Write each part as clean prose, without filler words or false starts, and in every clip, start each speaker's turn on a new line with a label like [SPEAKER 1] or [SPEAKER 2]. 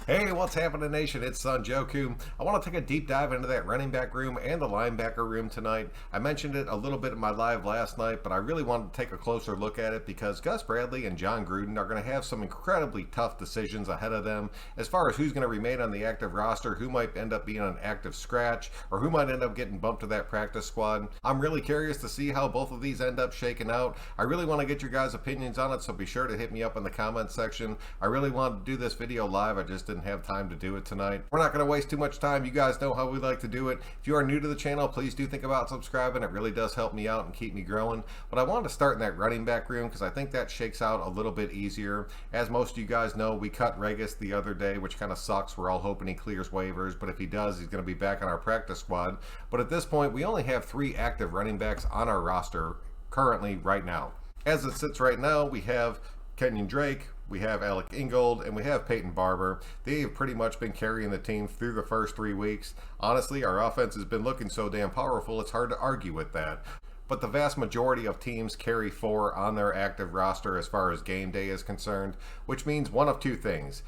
[SPEAKER 1] Hey, what's happening, nation? It's Son Joku. I want to take a deep dive into that running back room and the linebacker room tonight. I mentioned it a little bit in my live last night, but I really wanted to take a closer look at it because Gus Bradley and John Gruden are going to have some incredibly tough decisions ahead of them as far as who's going to remain on the active roster, who might end up being an active scratch, or who might end up getting bumped to that practice squad. I'm really curious to see how both of these end up shaking out. I really want to get your guys' opinions on it, so be sure to hit me up in the comments section. I really wanted to do this video live. I just didn't have time to do it tonight. We're not going to waste too much time. You guys know how we like to do it. If you are new to the channel, please do think about subscribing. It really does help me out and keep me growing. But I wanted to start in that running back room because I think that shakes out a little bit easier. As most of you guys know, we cut Regis the other day, which kind of sucks. We're all hoping he clears waivers, but if he does, he's going to be back on our practice squad. But at this point, we only have 3 active running backs on our roster currently right now. As it sits right now, we have Kenyon Drake, we have Alec Ingold, and we have Peyton Barber. They have pretty much been carrying the team through the first 3 weeks. Honestly, our offense has been looking so damn powerful, it's hard to argue with that. But the vast majority of teams carry 4 on their active roster as far as game day is concerned, which means one of 2 things.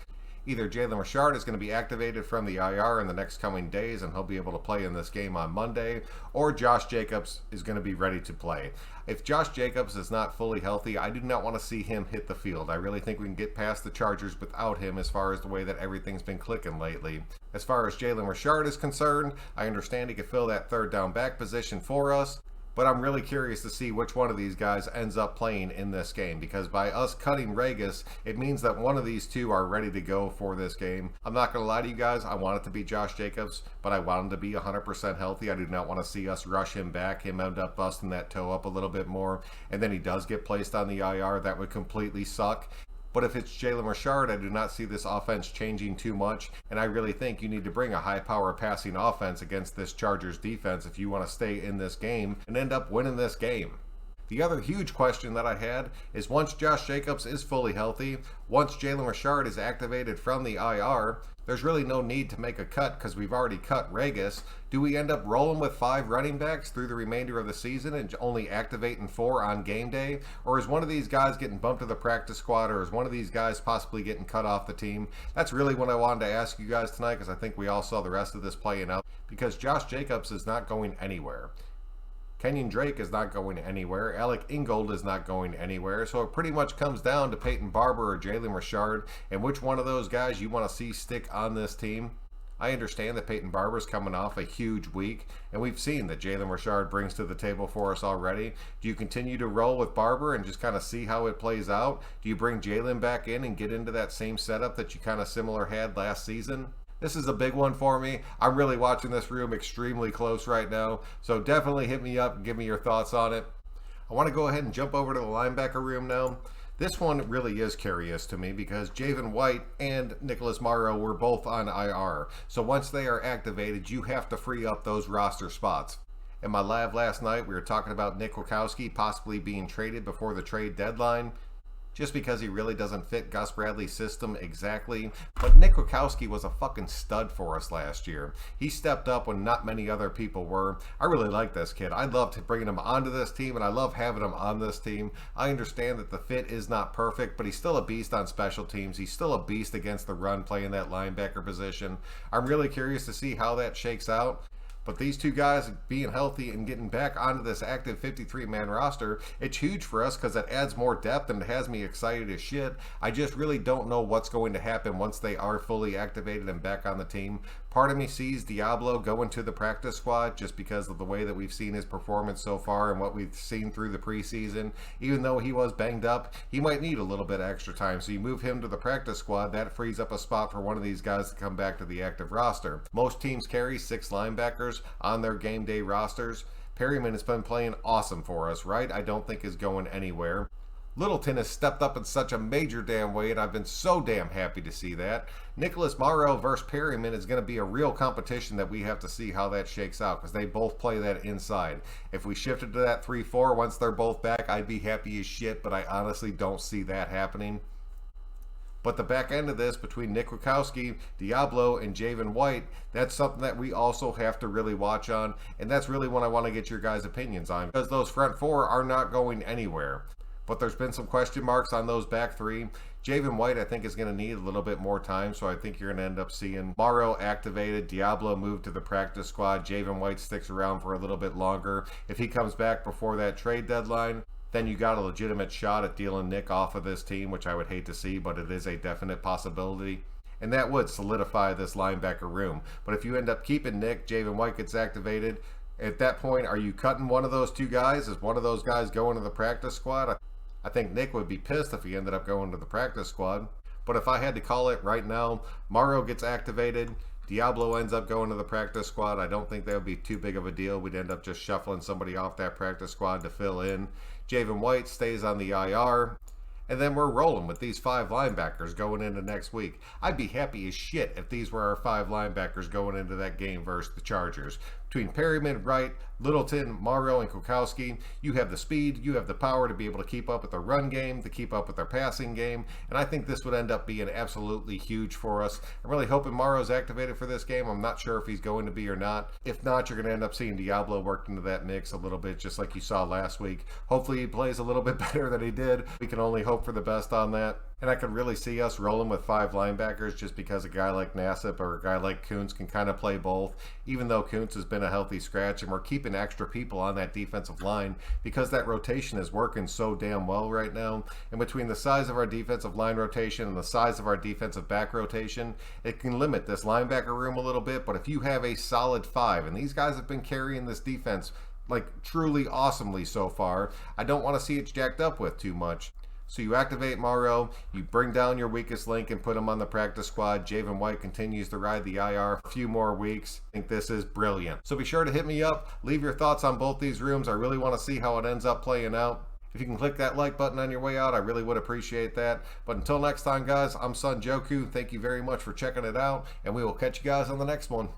[SPEAKER 1] Either Jalen Richard is going to be activated from the IR in the next coming days and he'll be able to play in this game on Monday, or Josh Jacobs is going to be ready to play. If Josh Jacobs is not fully healthy, I do not want to see him hit the field. I really think we can get past the Chargers without him as far as the way that everything's been clicking lately. As far as Jalen Richard is concerned, I understand he could fill that third down back position for us. But I'm really curious to see which one of these guys ends up playing in this game, because by us cutting Regis, it means that one of these 2 are ready to go for this game. I'm not going to lie to you guys, I want it to be Josh Jacobs, but I want him to be 100% healthy. I do not want to see us rush him back, him end up busting that toe up a little bit more, and then he does get placed on the IR. That would completely suck. But if it's Jalen Richard, I do not see this offense changing too much, and I really think you need to bring a high-power passing offense against this Chargers defense if you want to stay in this game and end up winning this game. The other huge question that I had is once Josh Jacobs is fully healthy, once Jalen Richard is activated from the IR, there's really no need to make a cut because we've already cut Regis. Do we end up rolling with 5 running backs through the remainder of the season and only activating 4 on game day? Or is one of these guys getting bumped to the practice squad, or is one of these guys possibly getting cut off the team? That's really what I wanted to ask you guys tonight, because I think we all saw the rest of this playing out, because Josh Jacobs is not going anywhere. Kenyon Drake is not going anywhere. Alec Ingold is not going anywhere. So it pretty much comes down to Peyton Barber or Jalen Richard and which one of those guys you want to see stick on this team. I understand that Peyton Barber's coming off a huge week, and we've seen that Jalen Richard brings to the table for us already. Do you continue to roll with Barber and just kind of see how it plays out? Do you bring Jalen back in and get into that same setup that you kind of similar had last season? This is a big one for me. I'm really watching this room extremely close right now, so definitely hit me up and give me your thoughts on it. I want to go ahead and jump over to the linebacker room now. This one really is curious to me because Javen White and Nicholas Morrow were both on IR. So once they are activated, you have to free up those roster spots. In my live last night, we were talking about Nick Wachowski possibly being traded before the trade deadline, just because he really doesn't fit Gus Bradley's system exactly. But Nick Wachowski was a fucking stud for us last year. He stepped up when not many other people were. I really like this kid. I loved bringing him onto this team, and I love having him on this team. I understand that the fit is not perfect, but he's still a beast on special teams. He's still a beast against the run, playing that linebacker position. I'm really curious to see how that shakes out. But these 2 guys being healthy and getting back onto this active 53-man roster, it's huge for us because it adds more depth and it has me excited as shit. I just really don't know what's going to happen once they are fully activated and back on the team. Part of me sees Diablo going to the practice squad just because of the way that we've seen his performance so far and what we've seen through the preseason. Even though he was banged up, he might need a little bit of extra time. So you move him to the practice squad, that frees up a spot for one of these guys to come back to the active roster. Most teams carry 6 linebackers on their game day rosters. Perryman has been playing awesome for us, right? I don't think is going anywhere. Littleton has stepped up in such a major damn way, and I've been so damn happy to see that. Nicholas Morrow versus Perryman is going to be a real competition that we have to see how that shakes out, because they both play that inside. If we shifted to that 3-4 once they're both back, I'd be happy as shit, but I honestly don't see that happening. But the back end of this, between Nick Wachowski, Diablo, and Javen White, that's something that we also have to really watch on, and that's really what I want to get your guys' opinions on, because those front 4 are not going anywhere. but there's been some question marks on those back three. Javen White, I think, is going to need a little bit more time, so I think you're going to end up seeing Morrow activated, Diablo moved to the practice squad, Javen White sticks around for a little bit longer. If he comes back before that trade deadline, then you got a legitimate shot at dealing Nick off of this team, which I would hate to see, but it is a definite possibility. And that would solidify this linebacker room. But if you end up keeping Nick, Javen White gets activated, at that point, are you cutting one of those two guys? Is one of those guys going to the practice squad? I think Nick would be pissed if he ended up going to the practice squad. But if I had to call it right now, Morrow gets activated, Diablo ends up going to the practice squad. I don't think that would be too big of a deal. We'd end up just shuffling somebody off that practice squad to fill in. Javen White stays on the IR. And then we're rolling with these 5 linebackers going into next week. I'd be happy as shit if these were our 5 linebackers going into that game versus the Chargers. Between Perryman, Wright, Littleton, Morrow, and Kukowski, you have the speed, you have the power to be able to keep up with their run game, to keep up with their passing game, and I think this would end up being absolutely huge for us. I'm really hoping Morrow's activated for this game. I'm not sure if he's going to be or not. If not, you're going to end up seeing Diablo worked into that mix a little bit, just like you saw last week. Hopefully he plays a little bit better than he did. We can only hope for the best on that. And I could really see us rolling with 5 linebackers just because a guy like Nassib or a guy like Kuntz can kind of play both, even though Kuntz has been a healthy scratch, and we're keeping extra people on that defensive line because that rotation is working so damn well right now. And between the size of our defensive line rotation and the size of our defensive back rotation, it can limit this linebacker room a little bit. But if you have a solid 5, and these guys have been carrying this defense like truly awesomely so far, I don't want to see it jacked up with too much. So you activate Morrow, you bring down your weakest link and put him on the practice squad. Javen White continues to ride the IR for a few more weeks. I think this is brilliant. So be sure to hit me up. Leave your thoughts on both these rooms. I really want to see how it ends up playing out. If you can click that like button on your way out, I really would appreciate that. But until next time, guys, I'm Son Joku. Thank you very much for checking it out, and we will catch you guys on the next one.